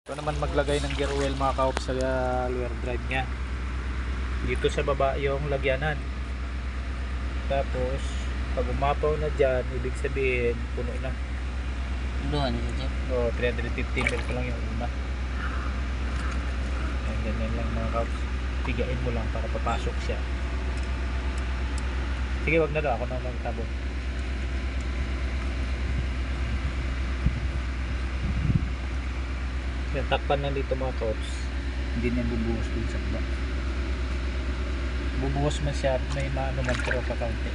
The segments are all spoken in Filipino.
Ito naman maglagay ng gear oil mga kaop sa lure drive niya. Dito sa baba yung lagyanan. Tapos pag umapaw na dyan, ibig sabihin puno na. Luhan ito, Jeff. O 350 ml pa lang yung una. Ayan, ganyan lang mga kaop. Tigain mo lang para papasok siya. Sige, wag na daw, ako na magtabon. Yan, takpan na dito mga kaops. Hindi niya bubuhos dun sa baba. Bubuhos man siya, may maano man pero kakaunti.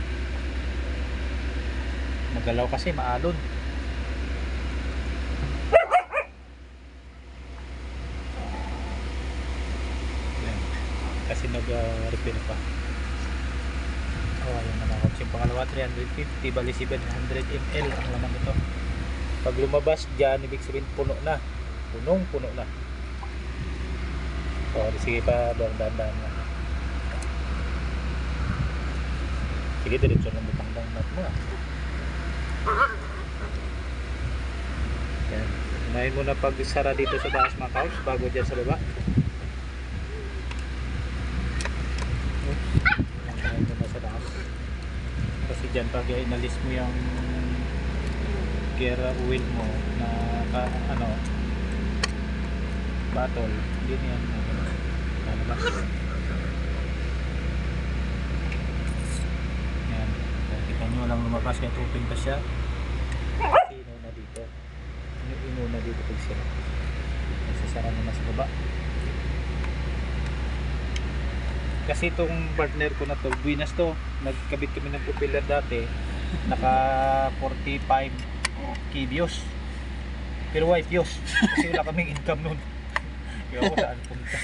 Magalaw kasi, maalon. Yan. Kasi nag-refill pa. Oh, ayun na mga kaops. Yung pangalawa 350, bali 700 ml ang laman ito. Pag lumabas dyan, ibig sabihin puno na. Punong-puno na. O, sige pa, dahan-dahan na. Sige, diretso lang butang-dang nut mo. Yan. Unahin mo na pag-sara dito sa taas mga kaos bago dyan sa baba. Unahin mo na sa taas. Kasi dyan pag inalis mo yung gear oil mo na battle, hindi niyan lalabas. Yan, kita nyo lang lumabas kaya open pa siya kasi inuna dito, inuna dito pag sila nagsasara naman sa baba. Kasi itong partner ko na to, Buenas to, nagkabit kami ng propeller dati, naka 45 views, pero why views? Kasi wala kaming income nun. Kaya ako saan punta.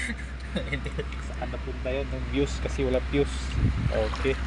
Saan napunta yun ng views kasi wala views. Okay.